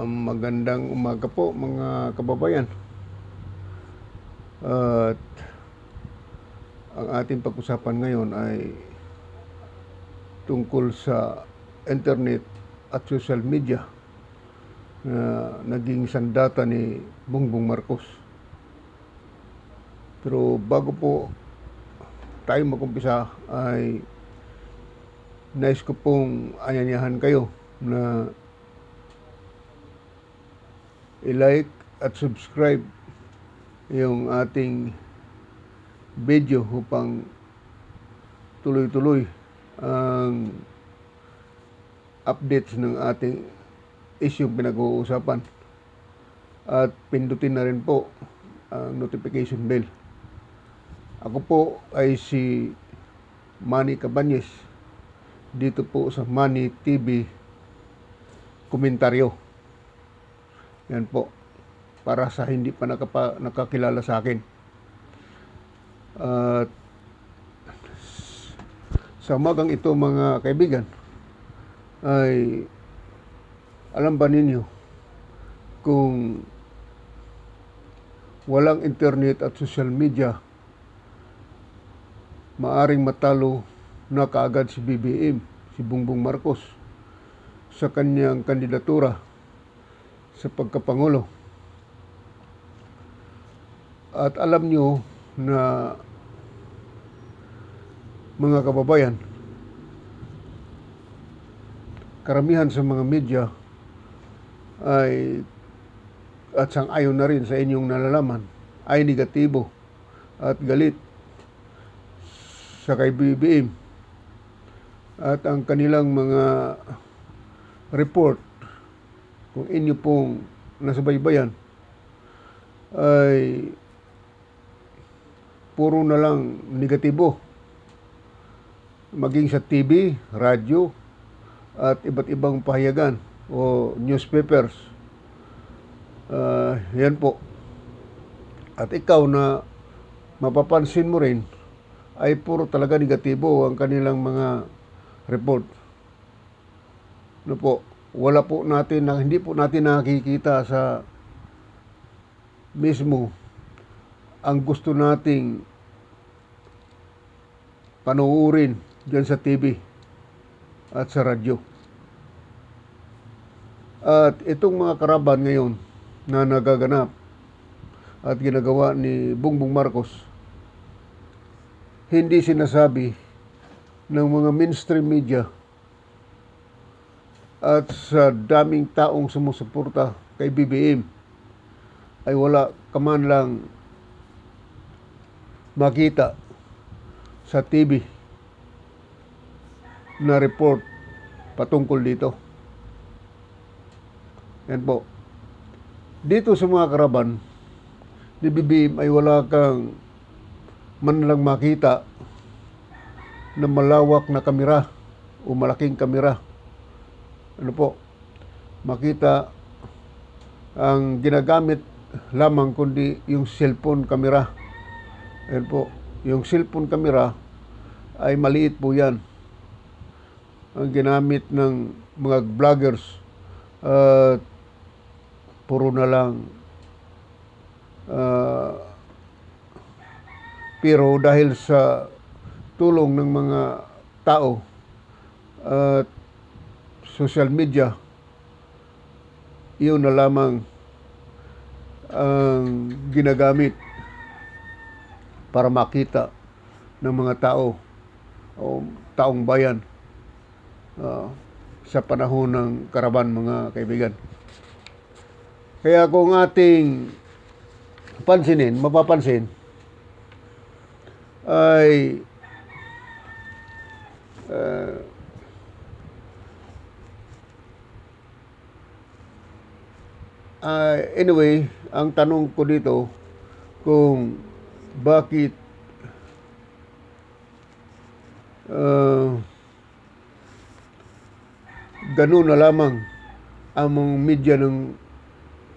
Magandang umaga po mga kababayan. At ang ating pag-usapan ngayon ay tungkol sa internet at social media na naging sandata ni Bongbong Marcos. Pero bago po tayo mag-umpisa ay nais ko pong anyanyahan kayo na i-like at subscribe yung ating video upang tuloy-tuloy ang updates ng ating isyong pinag-uusapan. At pindutin na rin po ang notification bell. Ako po ay si Manny Cabañez dito po sa Manny TV Komentaryo. Yan po, para sa hindi pa nakakilala sa akin. At sa umagang ito mga kaibigan, ay alam ba ninyo kung walang internet at social media, maaring matalo na kaagad si BBM, si Bongbong Marcos, sa kanyang kandidatura sa pagkapangulo. At alam nyo na mga kababayan, karamihan sa mga media ay at sang-ayon na rin sa inyong nalalaman ay negatibo at galit sa kay BBM. At ang kanilang mga report, kung inyo pong nasubaybayan, ay puro na lang negatibo. Maging sa TV, radyo, at iba't ibang pahayagan o newspapers. Yan po. At ikaw na mapapansin mo rin, ay puro talaga negatibo ang kanilang mga report. Ano po, hindi po natin nakikita sa mismo ang gusto nating panoorin dyan sa TV at sa radyo. At itong mga karaban ngayon na nagaganap at ginagawa ni Bongbong Marcos, hindi sinasabi ng mga mainstream media at sa daming taong sumusuporta kay BBM ay wala ka man lang makita sa TV na report patungkol dito. Yan po. Dito sa mga karaban ni BBM ay wala kang man lang makita na malawak na kamera o malaking kamera. Ano po, makita ang ginagamit lamang kundi yung cellphone camera. Ayan po, yung cellphone camera ay maliit po yan. Ang ginamit ng mga vloggers, puro na lang pero dahil sa tulong ng mga tao at social media, iyon na lamang ang ginagamit para makita ng mga tao o taong bayan sa panahon ng karaban, mga kaibigan. Kaya kung ating mapapansin ay anyway, ang tanong ko dito kung bakit ganun na lamang ang media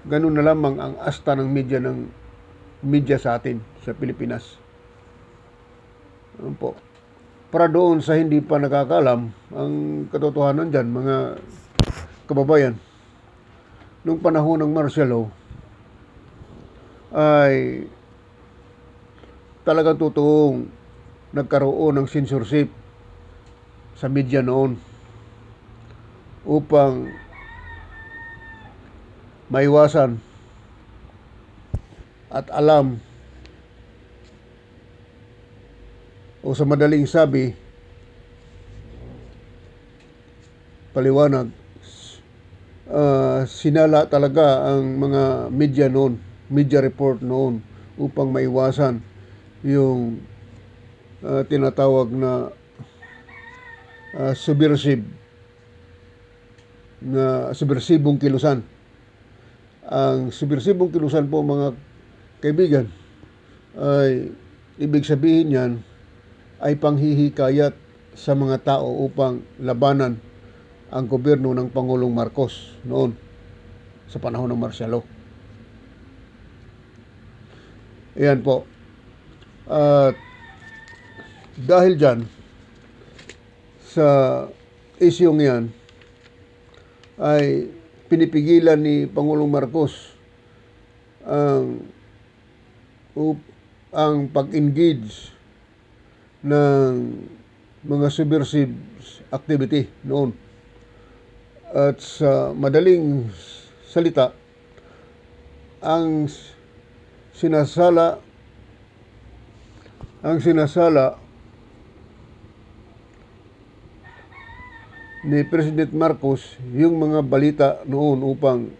ganun na lamang ang asta ng media sa atin sa Pilipinas. Ano po? Para doon sa hindi pa nakakalam, ang katotohanan dyan, mga kababayan, nung panahon ng martial law ay talagang totoong nagkaroon ng censorship sa media noon upang maiwasan at alam o sa madaling sabi, paliwanag, sinala talaga ang mga media noon, media report noon upang maiwasan yung tinatawag na subversibong kilusan. Ang subversibong kilusan po, mga kaibigan, ay ibig sabihin yan ay panghihikayat sa mga tao upang labanan ang gobyerno ng Pangulong Marcos noon sa panahon ng martial law. Ayan po. At dahil dyan, sa isyong yan, ay pinipigilan ni Pangulong Marcos ang pag-engage ng mga subversive activity noon. At sa madaling salita, ang sinasala ni President Marcos yung mga balita noon upang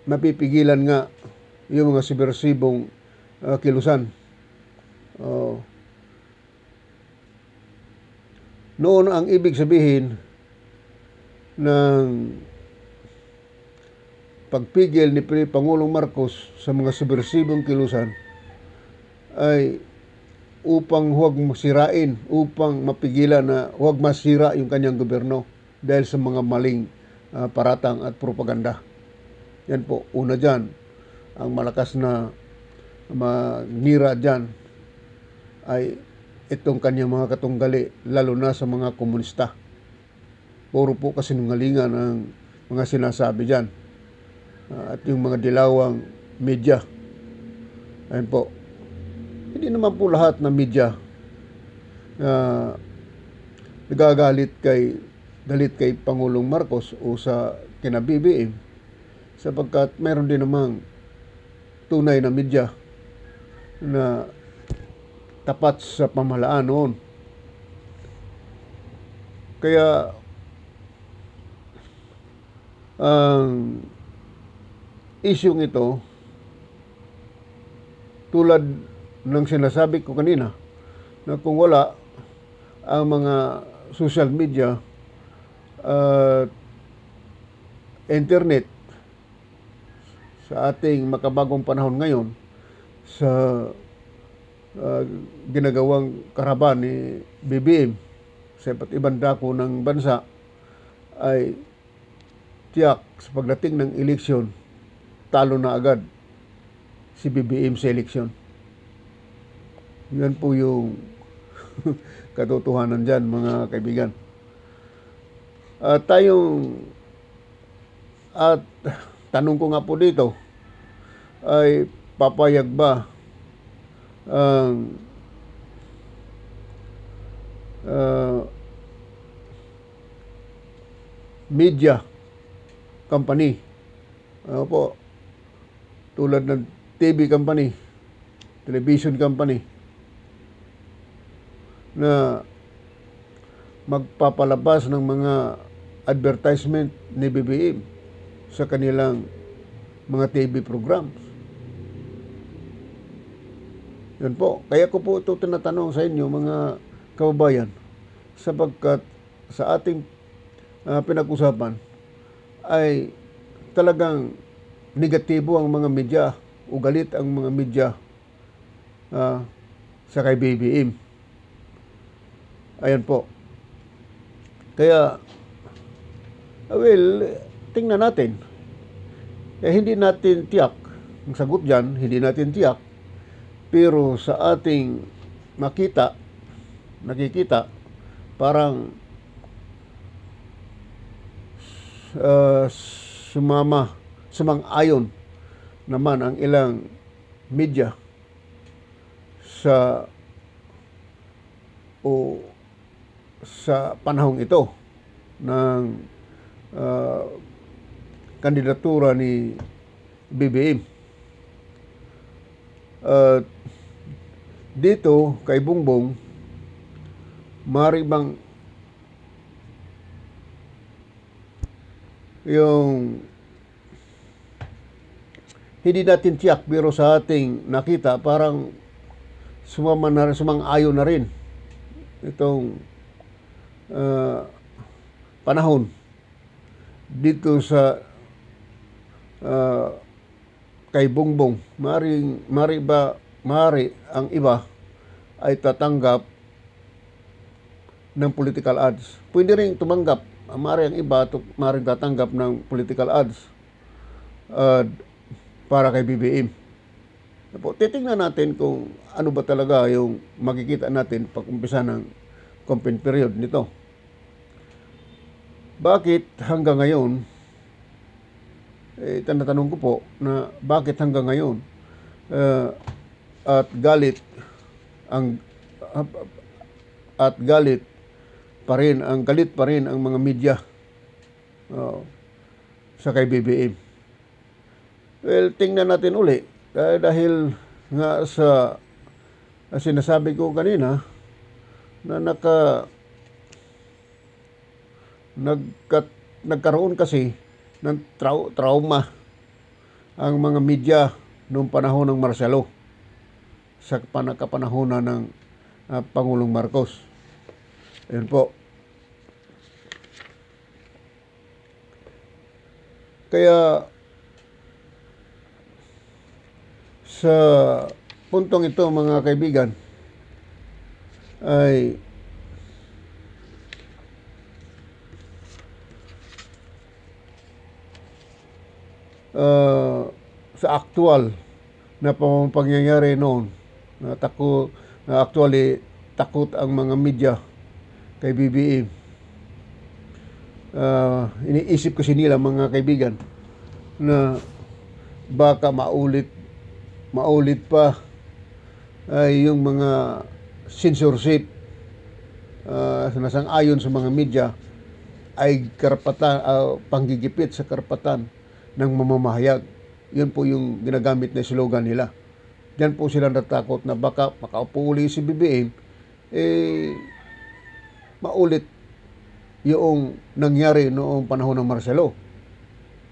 mapipigilan nga yung mga subversibong kilusan. Noon ang ibig sabihin ng pagpigil ni Pangulong Marcos sa mga subversibong kilusan ay upang huwag masirain, upang mapigilan na huwag masira yung kanyang gobyerno dahil sa mga maling paratang at propaganda. Yan po, una dyan, ang malakas na manira dyan ay itong kanyang mga katunggali, lalo na sa mga komunista. Puro po kasinungalingan ang mga sinasabi dyan. At yung mga dilawang media. Ayun po. Hindi naman po lahat na media nagagalit kay Pangulong Marcos o sa kina BBM, sapagkat mayroon din namang tunay na media na tapat sa pamahalaan noon. Kaya ang isyong ito, tulad ng sinasabi ko kanina, na kung wala ang mga social media at internet sa ating makabagong panahon ngayon, sa ginagawang karaban ni BBM sa iba't ibang dako ng bansa, ay tiyak sa pagdating ng eleksyon, talo na agad si BBM sa eleksyon. Yan po yung katotohanan dyan, mga kaibigan. At tanong ko nga po dito, ay papayag ba ang media company, po, tulad ng TV company, television company, na magpapalabas ng mga advertisement ni BBM sa kanilang mga TV programs. Yan po. Kaya ko po ito tinatanong sa inyo, mga kababayan, sapagkat sa ating pinag-usapan ay talagang negatibo ang mga media, ugalit ang mga media sa kay BBM. Ayan po. Kaya, tingnan natin. Hindi natin tiyak. Ang sagot dyan, hindi natin tiyak. Pero sa ating nakikita, parang uh, sumang-ayon naman ang ilang media sa o sa panahong ito ng kandidatura ni BBM. Dito kay Bongbong, maaari bang yung hindi natin tiyak pero sa ating nakita parang sumang-ayon na rin itong panahon dito sa kay Bongbong. Maaari ang iba ay tatanggap ng political ads. Pwede rin tumanggap. Maaari ang iba maaari tatanggap ng political ads para kay BBM. Titingnan natin kung ano ba talaga yung makikita natin pag umpisa ng campaign period nito. Bakit hanggang ngayon, tanatanong ko po na bakit hanggang ngayon at galit pa rin ang mga media sa kay BBM. Well, tingnan natin uli dahil nga sa sinasabi ko kanina na nagkaroon kasi ng trauma ang mga media noong panahon ng Marcelo sa panahon ng Pangulong Marcos. Ayan po. Kaya sa puntong ito mga kaibigan ay sa aktual na pangyayari noon actually takot ang mga media kay BBM. Iniisip kasi nila mga kaibigan na baka maulit pa ay yung mga censorship nasang-ayon sa mga media ay karapatan, panggigipit sa karapatan ng mamamahayag. Yun po yung ginagamit na slogan nila. Diyan po sila natakot na baka makaupo uli si BBM, maulit yung nangyari noong panahon ng Marcelo.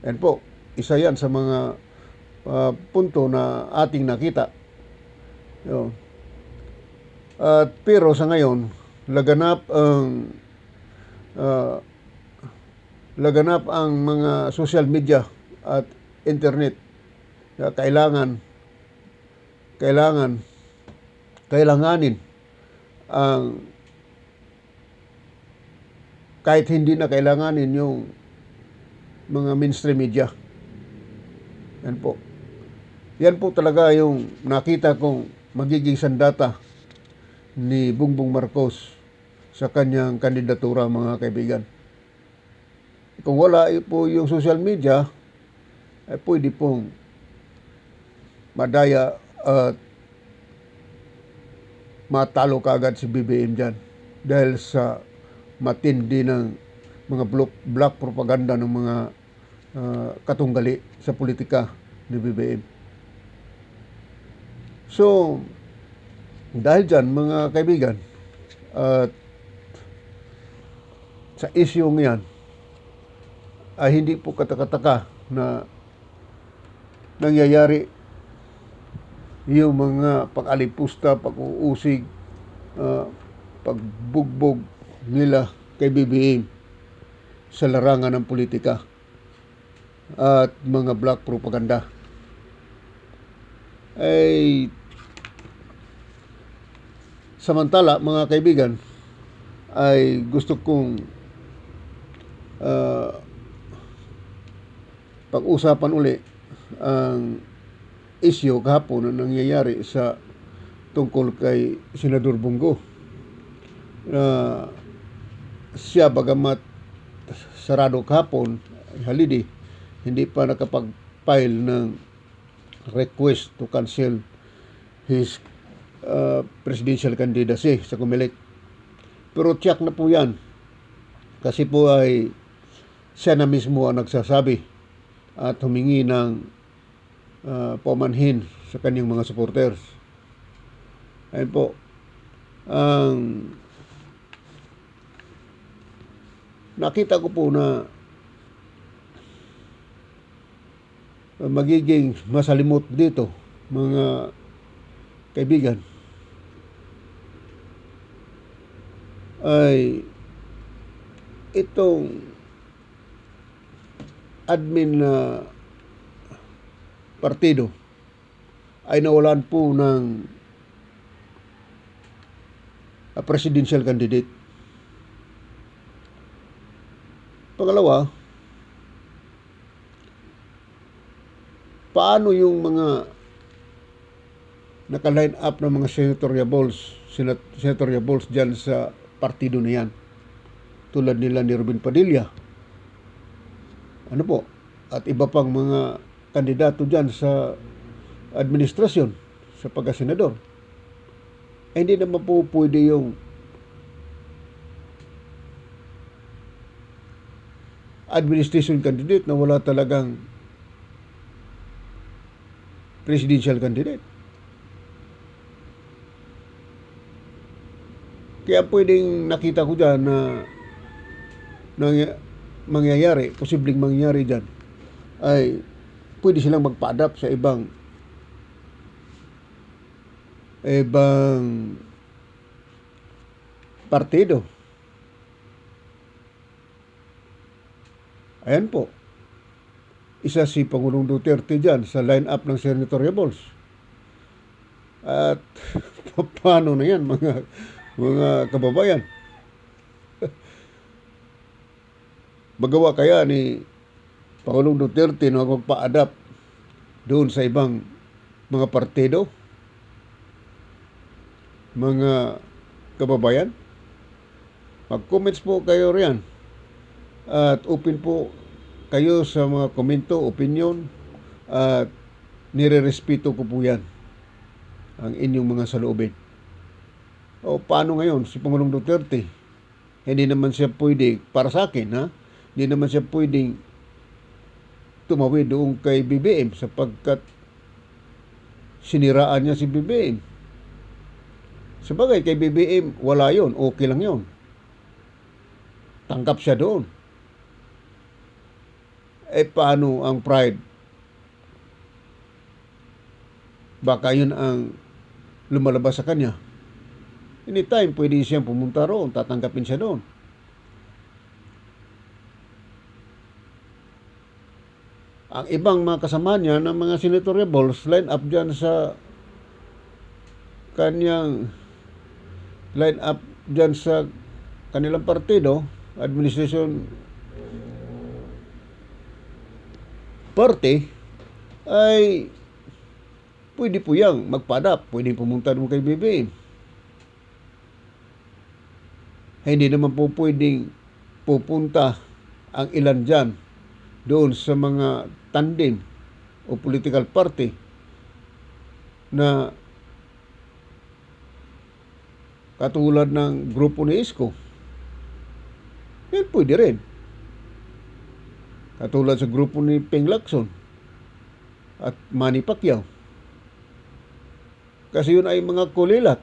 Yan po, isa yan sa mga punto na ating nakita. Yun. Pero sa ngayon, laganap ang mga social media at internet. Kailanganin ang kahit hindi na kailanganin yung mga mainstream media. Yan po talaga yung nakita kong magiging sandata ni Bongbong Marcos sa kanyang kandidatura mga kaibigan. Kung wala po yung social media, ay pwede pong madaya at matalo kaagad si BBM dyan dahil sa matindi ng mga black propaganda ng mga katunggali sa politika ni BBM. So, dahil dyan mga kaibigan, at sa isyong yan, ay hindi po katakataka na nangyayari yung mga pag-alipusta, pag-uusig, pagbugbog nila kay BBM sa larangan ng politika at mga black propaganda. Ay samantala mga kaibigan, ay gusto kong pag-usapan uli ang isyu kahapon na nangyayari sa tungkol kay Senador Bongo. Siya bagamat sarado kahapon holiday, hindi pa nakapag-file ng request to cancel his presidential candidacy sa COMELEC. Pero tiyak na po yan. Kasi po ay siya na mismo ang nagsasabi at humingi ng paumanhin sa kanyang mga supporters. Ayun po. Ang nakita ko po na magiging masalimot dito, mga kaibigan, ay itong admin na partido ay nawalan po ng presidential candidate. Pangalawa, paano yung mga naka-line up ng mga senatoriables dyan sa partido na yan? Tulad nila ni Robin Padilla. Ano po? At iba pang mga kandidato dyan sa administrasyon, sa pagkasenador. Hindi naman po pwede yung administration candidate na wala talagang presidential candidate. Kaya pwedeng nakita ko dyan na mangyayari, posibleng mangyayari dyan, ay pwede silang magpa-adapt sa ibang partido. Ayan po. Isa si Pangulong Duterte dyan sa line-up ng senatoriables. At paano na yan, mga kababayan? Magawa kaya ni Pangulong Duterte na magpa-adapt doon sa ibang mga partido? Mga kababayan, mag-comments po kayo riyan at open po kayo sa mga komento, opinion, at nire-respeto ko po yan, ang inyong mga saloobin. O paano ngayon si Pangulong Duterte? Hindi naman siya pwede, para sa akin hindi naman siya pwedeng tumawid doon kay BBM sapagkat siniraan niya si BBM. Sabagay, kay BBM, wala yon, okay lang yon. Tangkap siya doon. Paano ang pride? Baka yun ang lumalabas sa kanya. Anytime, pwede siyang pumunta roon, tatanggapin siya doon. Ang ibang mga kasama niya ng mga senatoriables line up dyan sa kanyang line up dyan sa kanilang partido, administration party, ay pwede po yang magpa-adapt, pwede pumunta doon kay BBM. Hindi naman po pwedeng pupunta ang ilan dyan doon sa mga tandem o political party na katulad ng grupo ni Isko. Yan pwede rin. Katulad sa grupo ni Ping Lacson at Manny Pacquiao. Kasi yun ay mga kulilat.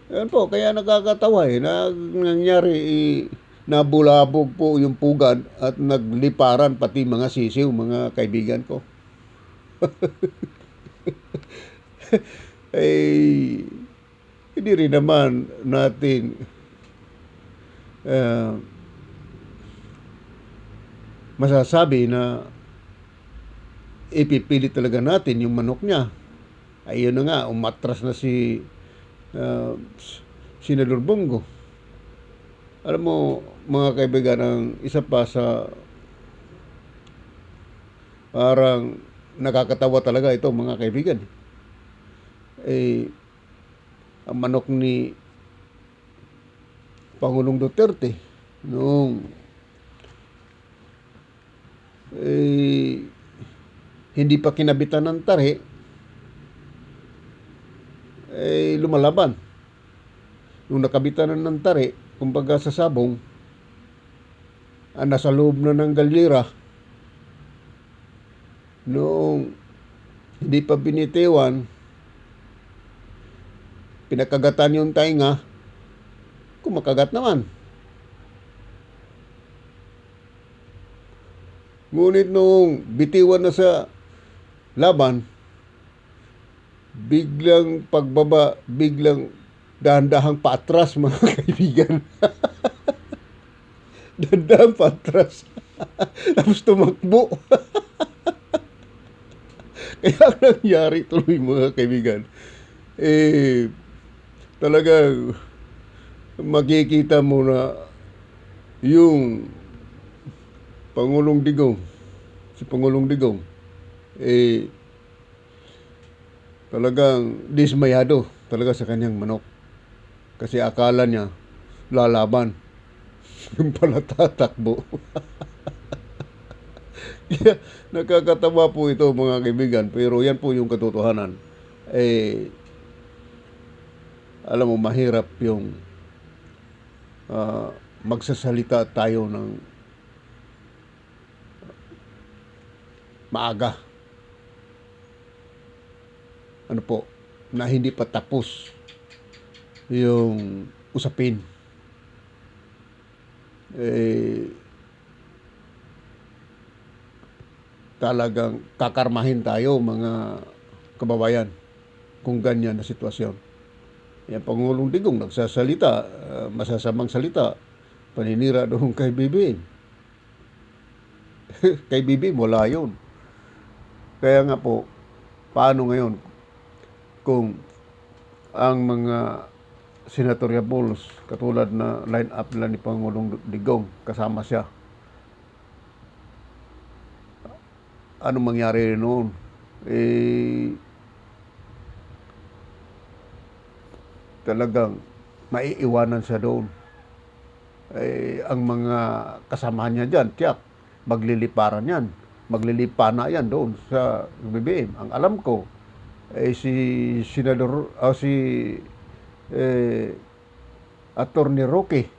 Yan po, kaya nakakatawa na nangyari, nabulabog po yung pugad at nagliparan pati mga sisiw, mga kaibigan ko. Hindi rin naman natin masasabi na ipipilit talaga natin yung manok niya. Ayun na nga, umatras na si Senador Bongo. Alam mo, mga kaibigan, ang isa pa sa parang nakakatawa talaga ito, mga kaibigan. Ang manok ni Pangulong Duterte Noong hindi pa kinabitan ng tari, lumalaban. Nung nakabitan na ng tari, kumbaga sa sabong, nasa loob na ng galyera, noong hindi pa binitiwan, pinakagatan yung tainga, kumakagat naman. Ngunit nung bitiwan na sa laban, biglang pagbaba, biglang dahan-dahang paatras, mga kaibigan. Dahan-dahang paatras. Tapos tumakbo. Kaya ang nangyari tuloy, mga kaibigan, talagang makikita mo na yung Pangulong Digong, si Pangulong Digong, talagang dismayado talaga sa kanyang manok. Kasi akala niya lalaban. Yung pala tatakbo. Kaya nakakatawa po ito, mga kaibigan, pero yan po yung katotohanan. Alam mo, mahirap yung magsasalita tayo ng maaga. Ano po, na hindi pa tapos yung usapin. Talagang kakarmahin tayo, mga kababayan, kung ganyan na sitwasyon. Yan, Pangulong Digong nagsasalita, masasamang salita, paninira doon kay BBM. Kay BBM, wala yun. Kaya nga po, paano ngayon kung ang mga senatoriables, katulad na line up nila ni Pangulong Digong, kasama siya, anong mangyari noon? Talagang maiiwanan siya doon. Ang mga kasamahan niya dyan, tiyak, magliliparan yan. Maglilipana yan doon sa BBM. Ang alam ko, si Senador, si Attorney Roque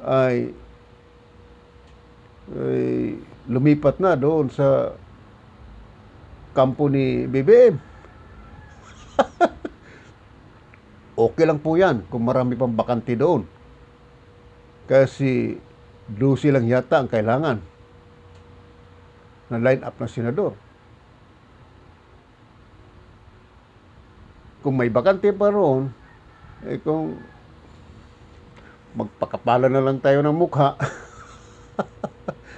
ay lumipat na doon sa kampo ni BBM. Okay lang po yan kung marami pang bakante doon. Kasi Lucy lang yata ang kailangan na line up na senador. Kung may bakante pa roon, kung magpakapala na lang tayo ng mukha,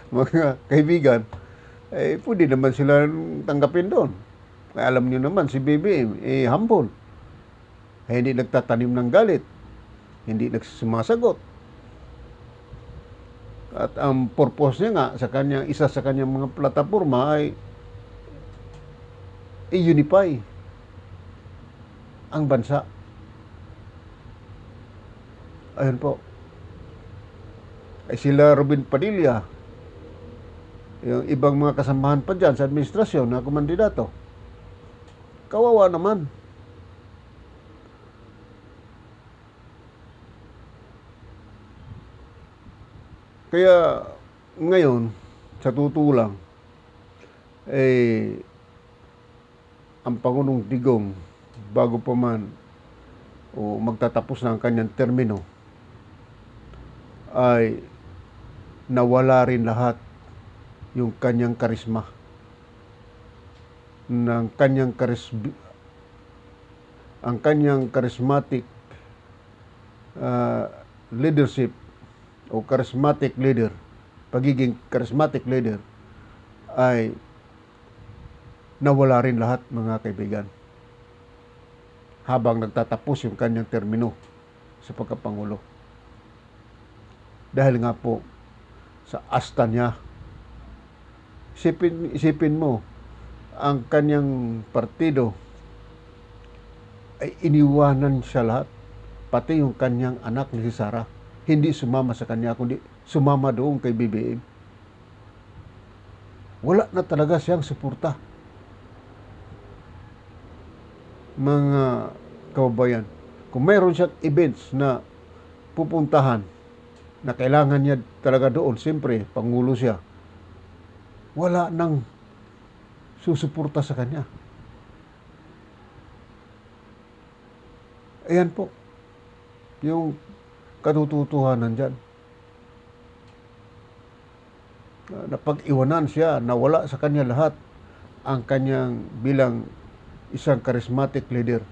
mga kaibigan, pwede naman sila tanggapin doon. Kaya alam niyo naman, si BBM, humble. Hindi nagtatanim ng galit. Hindi nagsumasagot. At ang purpose niya nga, sa kanya, isa sa kanyang mga plataforma ay i-unify ang bansa. Ayun po. Ay sila Robin Padilla, yung ibang mga kasamahan pa dyan sa administrasyon na kumandidato, kawawa naman. Kaya ngayon, sa tutulang, ang Pangulong Digong, bago pa man o magtatapos na ang kanyang termino, ay nawala rin lahat yung kanyang karisma, ng kanyang ang kanyang charismatic leadership o charismatic leader, pagiging charismatic leader, ay nawala rin lahat, mga kaibigan, habang nagtatapos yung kanyang termino sa pagkapangulo. Dahil nga po sa asta niya. Isipin mo, ang kanyang partido ay iniwanan siya lahat, pati yung kanyang anak ni si Sarah. hindi sumama sa kanya, kundi sumama doon kay BBM. Wala na talaga siyang suporta. Mga kababayan, kung mayroon siyang events na pupuntahan na kailangan niya talaga doon, siyempre, Pangulo siya, wala nang susuporta sa kanya. Ayan po, yung katotohanan dyan. Napag-iwanan siya, nawala sa kanya lahat ang kanyang bilang isang charismatic leader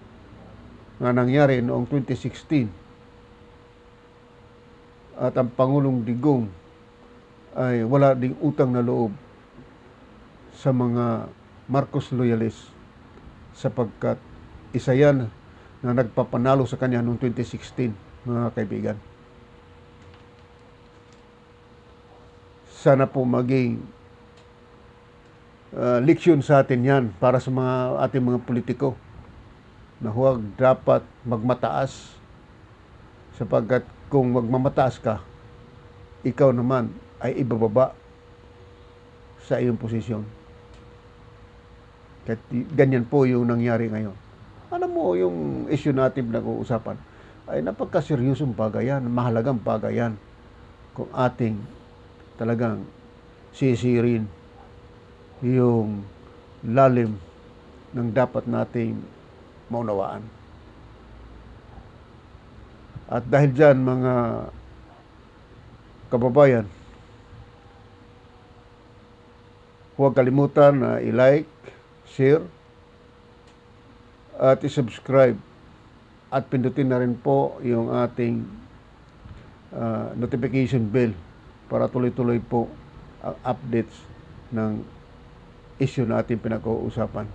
na nangyari noong 2016. At ang Pangulong Digong ay wala ding utang na loob sa mga Marcos loyalists sapagkat isa yan na nagpapanalo sa kanya noong 2016, mga kaibigan. Sana po maging leksyon sa atin yan para sa mga ating mga politiko na huwag dapat magmataas sapagkat kung magmamataas ka, ikaw naman ay ibababa sa iyong posisyon. At ganyan po yung nangyari ngayon. Alam mo, yung issue natin na uusapan ay napagkaseryosong bagay yan, mahalagang bagay yan kung ating talagang sisirin yung lalim ng dapat nating maunawaan. At dahil dyan, mga kababayan, huwag kalimutan na i-like, share, at i-subscribe. At pindutin na rin po yung ating notification bell para tuloy-tuloy po ang updates ng issue na ating pinag-uusapan.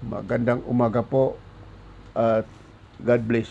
Magandang umaga po at God bless.